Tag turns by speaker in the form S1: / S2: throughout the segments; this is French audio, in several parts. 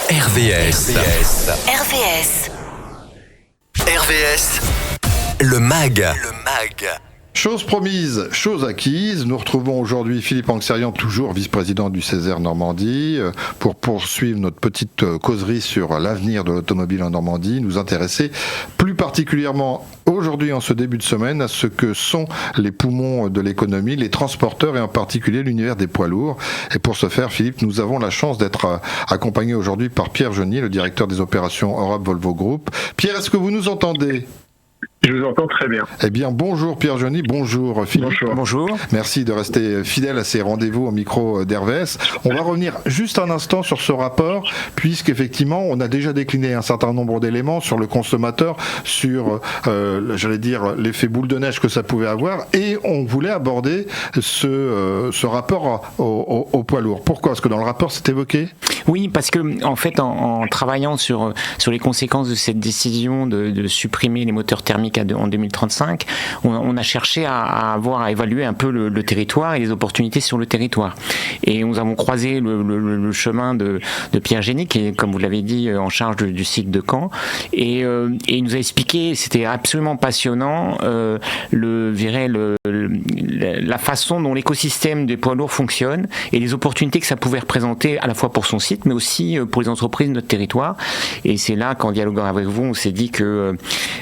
S1: RVS. Le MAG.
S2: Chose promise, chose acquise. Nous retrouvons aujourd'hui Philippe Anxerian, toujours vice-président du Césaire Normandie, pour poursuivre notre petite causerie sur l'avenir de l'automobile en Normandie, nous intéresser plus particulièrement aujourd'hui, en ce début de semaine, à ce que sont les poumons de l'économie, les transporteurs et en particulier l'univers des poids lourds. Et pour ce faire, Philippe, nous avons la chance d'être accompagné aujourd'hui par Pierre Genier, le directeur des opérations Europe Volvo Group. Pierre, est-ce que vous nous entendez ?
S3: Je vous entends très bien.
S2: Eh bien, bonjour Pierre Genier, bonjour Philippe.
S4: Bonjour.
S2: Merci de rester fidèle à ces rendez-vous au micro d'RVS. On va revenir juste un instant sur ce rapport, puisqu'effectivement, on a déjà décliné un certain nombre d'éléments sur le consommateur, sur, l'effet boule de neige que ça pouvait avoir, et on voulait aborder ce rapport au poids lourd. Pourquoi ? Parce que dans le rapport, c'est évoqué ?
S4: Oui, parce que en fait, en travaillant sur les conséquences de cette décision de supprimer les moteurs thermiques en 2035, on a cherché à évaluer un peu le territoire et les opportunités sur le territoire. Et nous avons croisé le chemin de Pierre Genier, qui est, comme vous l'avez dit, en charge du site de Caen. Et il nous a expliqué, c'était absolument passionnant, la façon dont l'écosystème des poids lourds fonctionne et les opportunités que ça pouvait représenter à la fois pour son site, mais aussi pour les entreprises de notre territoire. Et c'est là qu'en dialoguant avec vous, on s'est dit que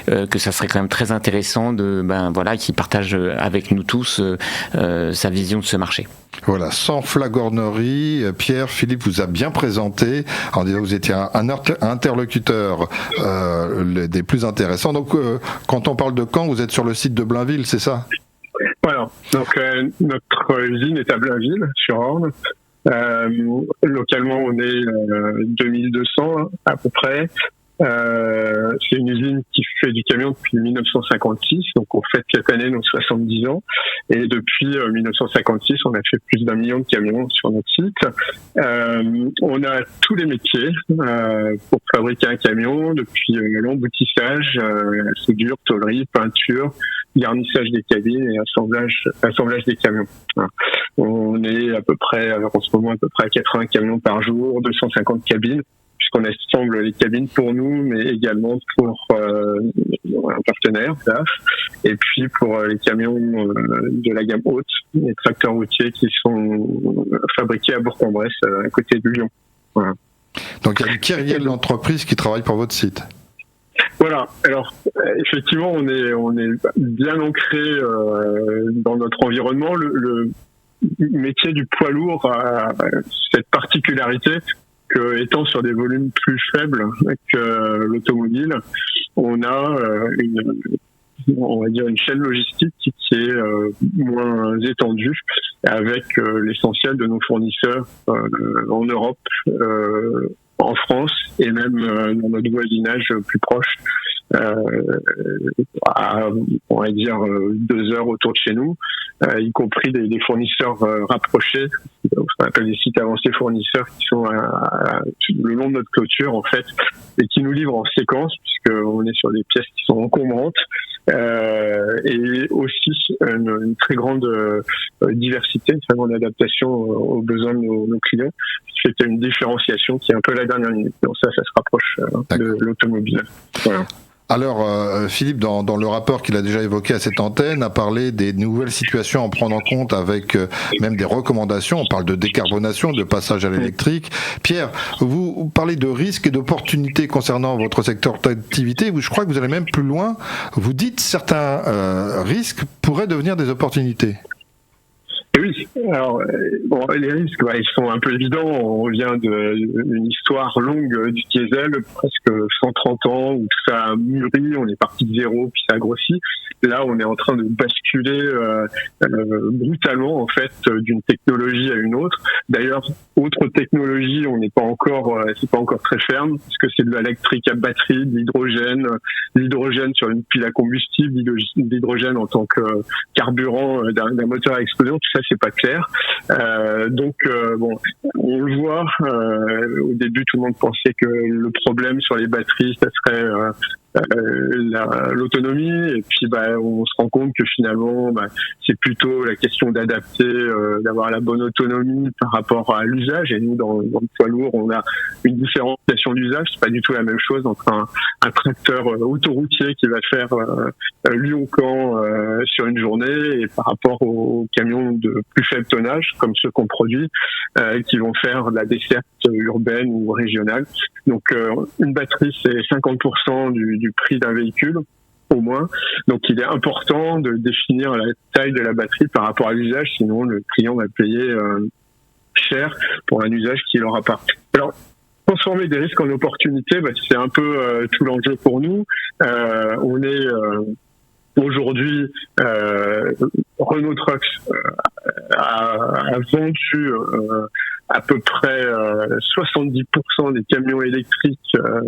S4: ça serait quand même très intéressant qu'il partage avec nous tous sa vision de ce marché.
S2: Voilà, sans flagornerie, Pierre, Philippe vous a bien présenté en disant que vous étiez un interlocuteur des plus intéressants. Donc, quand on parle de Caen, vous êtes sur le site de Blainville, c'est ça ?
S3: Voilà, donc notre usine est à Blainville, sur Orne. Localement, on est 2200 à peu près. C'est une usine qui fait du camion depuis 1956, donc on fête cette année nos 70 ans. Et depuis 1956, on a fait plus d'1 million de camions sur notre site. On a tous les métiers pour fabriquer un camion, depuis l'emboutissage, soudure, tôlerie, peinture, garnissage des cabines et assemblage des camions. Voilà. On est à peu près à 80 camions par jour, 250 cabines, puisqu'on assemble les cabines pour nous, mais également pour un partenaire, DAF, et puis pour les camions de la gamme haute, les tracteurs routiers qui sont fabriqués à Bourg-en-Bresse, à côté de Lyon. Voilà.
S2: Donc il y a une kyrielle d'entreprises qui travaillent pour votre site.
S3: Voilà. Alors effectivement, on est bien ancré dans notre environnement. Le métier du poids lourd a cette particularité que, étant sur des volumes plus faibles que l'automobile, on a une chaîne logistique qui est moins étendue, avec l'essentiel de nos fournisseurs en Europe, en France et même dans notre voisinage plus proche, à 2 heures autour de chez nous, y compris des fournisseurs rapprochés, ce qu'on appelle des sites avancés fournisseurs, qui sont le long de notre clôture en fait, et qui nous livrent en séquence, puisqu'on est sur des pièces qui sont encombrantes, et aussi une très grande diversité, une très grande adaptation aux besoins de nos clients, ce qui fait une différenciation qui est un peu la dernière minute. Donc ça se rapproche de l'automobile. Voilà.
S2: Alors, Philippe, dans le rapport qu'il a déjà évoqué à cette antenne, a parlé des nouvelles situations à prendre en compte, avec même des recommandations. On parle de décarbonation, de passage à l'électrique. Pierre, vous parlez de risques et d'opportunités concernant votre secteur d'activité. Je crois que vous allez même plus loin. Vous dites certains risques pourraient devenir des opportunités.
S3: Oui, alors les risques, ils sont un peu évidents. On revient d'une histoire longue du diesel, presque 130 ans, où tout ça a mûri, on est parti de zéro, puis ça a grossi. Là, on est en train de basculer brutalement, en fait, d'une technologie à une autre. D'ailleurs, autre technologie, c'est pas encore très ferme, parce que c'est de l'électrique à batterie, de l'hydrogène sur une pile à combustible, l'hydrogène en tant que carburant d'un moteur à explosion. Tout ça, c'est pas clair. Donc, on le voit. Au début, tout le monde pensait que le problème sur les batteries, ça serait l'autonomie, et puis on se rend compte que finalement c'est plutôt la question d'adapter, d'avoir la bonne autonomie par rapport à l'usage. Et nous dans le poids lourd, on a une différenciation d'usage. C'est pas du tout la même chose entre un tracteur autoroutier qui va faire Lyon-Caen sur une journée, et par rapport aux camions de plus faible tonnage comme ceux qu'on produit, qui vont faire de la desserte urbaine ou régionale. Donc une batterie, c'est 50% du prix d'un véhicule au moins. Donc il est important de définir la taille de la batterie par rapport à l'usage, sinon le client va payer cher pour un usage qu'il n'aura pas. Alors, transformer des risques en opportunités, c'est un peu tout l'enjeu pour nous. On est aujourd'hui, Renault Trucks a vendu à peu près 70% des camions électriques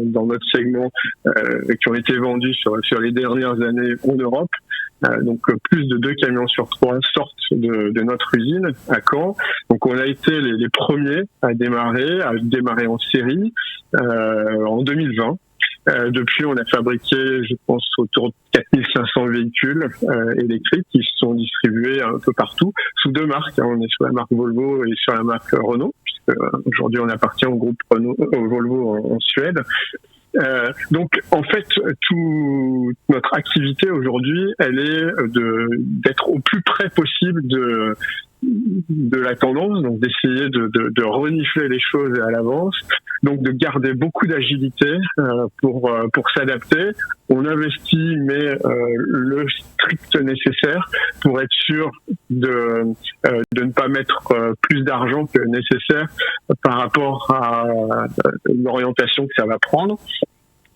S3: dans notre segment qui ont été vendus sur les dernières années en Europe. Donc plus de 2 camions sur 3 sortent de notre usine à Caen. Donc on a été les premiers à démarrer en série en 2020. Depuis, on a fabriqué, je pense, autour de 4500 véhicules électriques qui sont distribués un peu partout, sous 2 marques. On est sur la marque Volvo et sur la marque Renault, puisque aujourd'hui on appartient au groupe Volvo en Suède. Donc, en fait, toute notre activité aujourd'hui, elle est d'être au plus près possible de la tendance, donc d'essayer de renifler les choses à l'avance, donc de garder beaucoup d'agilité pour s'adapter. On investit, mais le strict nécessaire pour être sûr de ne pas mettre plus d'argent que nécessaire par rapport à l'orientation que ça va prendre,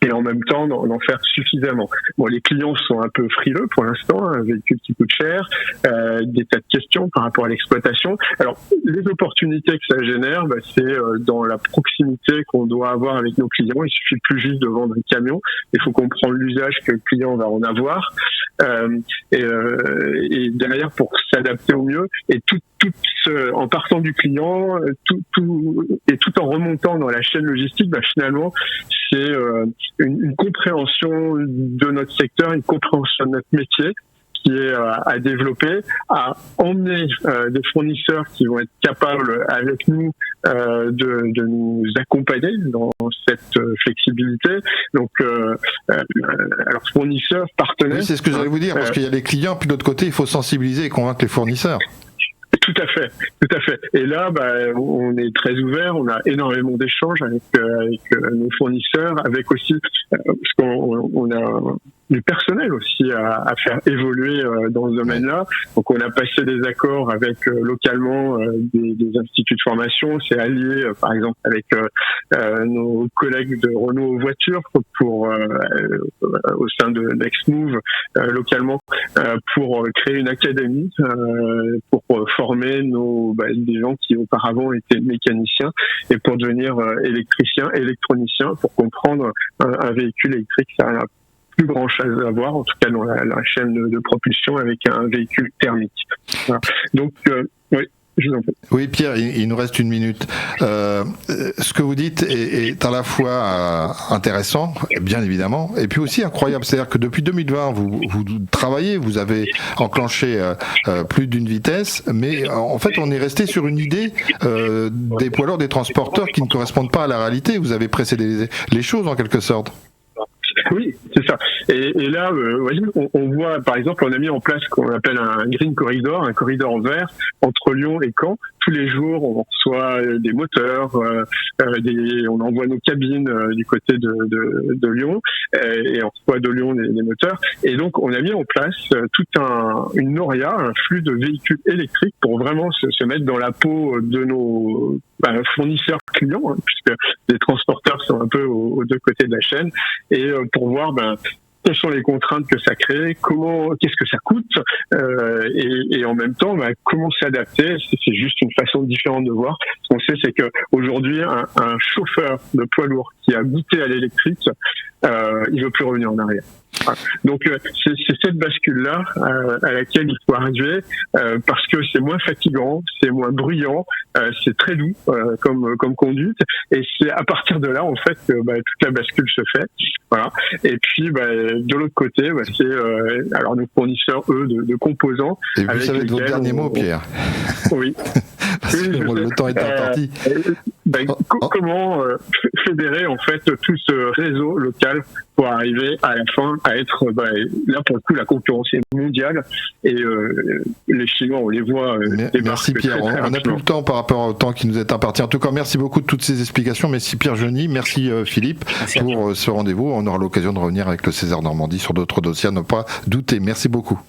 S3: et en même temps d'en faire suffisamment. Bon, les clients sont un peu frileux pour l'instant, un véhicule qui coûte cher, des tas de questions par rapport à l'exploitation. Alors, les opportunités que ça génère, c'est dans la proximité qu'on doit avoir avec nos clients. Il suffit plus juste de vendre un camion, il faut comprendre l'usage que le client va en avoir, et derrière pour s'adapter au mieux, et en partant du client, tout en remontant dans la chaîne logistique, finalement, c'est une compréhension de notre secteur, une compréhension de notre métier qui est à développer, à emmener des fournisseurs qui vont être capables avec nous de nous accompagner dans cette flexibilité. Donc, alors fournisseurs, partenaires.
S2: Oui, c'est ce que j'allais vous dire, parce qu'il y a les clients, puis de l'autre côté, il faut sensibiliser et convaincre les fournisseurs.
S3: Tout à fait. Et là, on est très ouvert. On a énormément d'échanges avec nos fournisseurs, avec aussi parce qu'on a du personnel aussi à faire évoluer dans ce domaine-là. Donc, on a passé des accords avec localement des instituts de formation. C'est allié, par exemple, avec nos collègues de Renault Voitures pour au sein de NextMove localement pour créer une académie pour former des gens qui auparavant étaient mécaniciens et pour devenir électriciens, électroniciens, pour comprendre un véhicule électrique. Ça a plus grand chose à voir, en tout cas dans la chaîne de propulsion avec un véhicule thermique. Voilà. Donc, oui.
S2: Oui, Pierre, il nous reste 1 minute. Ce que vous dites est à la fois intéressant, bien évidemment, et puis aussi incroyable. C'est-à-dire que depuis 2020, vous travaillez, vous avez enclenché plus d'une vitesse, mais en fait, on est resté sur une idée des poids lourds, des transporteurs qui ne correspondent pas à la réalité. Vous avez précédé les choses en quelque sorte.
S3: Oui, c'est ça. Et là, on voit, par exemple, on a mis en place ce qu'on appelle un green corridor, un corridor vert entre Lyon et Caen. Tous les jours, on reçoit des moteurs, on envoie nos cabines du côté de Lyon, et on reçoit de Lyon des moteurs. Et donc, on a mis en place une noria, un flux de véhicules électriques pour vraiment se mettre dans la peau de nos fournisseurs clients, puisque les transporteurs sont un peu aux 2 côtés de la chaîne, et pour voir quelles sont les contraintes que ça crée, qu'est-ce que ça coûte, et en même temps, comment s'adapter. C'est juste une façon différente de voir. Ce qu'on sait, c'est que aujourd'hui, un chauffeur de poids lourd qui a goûté à l'électrique, il veut plus revenir en arrière. Donc c'est cette bascule-là à laquelle il faut arriver parce que c'est moins fatigant, c'est moins bruyant, c'est très doux comme conduite, et c'est à partir de là en fait que toute la bascule se fait. Voilà. Et puis de l'autre côté, c'est alors nos fournisseurs eux de composants.
S2: Et vous savez de votre dernier mot, Pierre.
S3: Oui.
S2: Parce que le temps est imparti.
S3: Comment fédérer en fait tout ce réseau local pour arriver à la fin à être là pour le coup la concurrence est mondiale et les Chinois on les voit
S2: merci Pierre, on n'a plus le temps par rapport au temps qui nous est imparti. En tout cas merci beaucoup de toutes ces explications. Merci Pierre Geny, merci Philippe pour ce rendez-vous. On aura l'occasion de revenir avec le Césaire Normandie sur d'autres dossiers à ne pas douter. Merci beaucoup.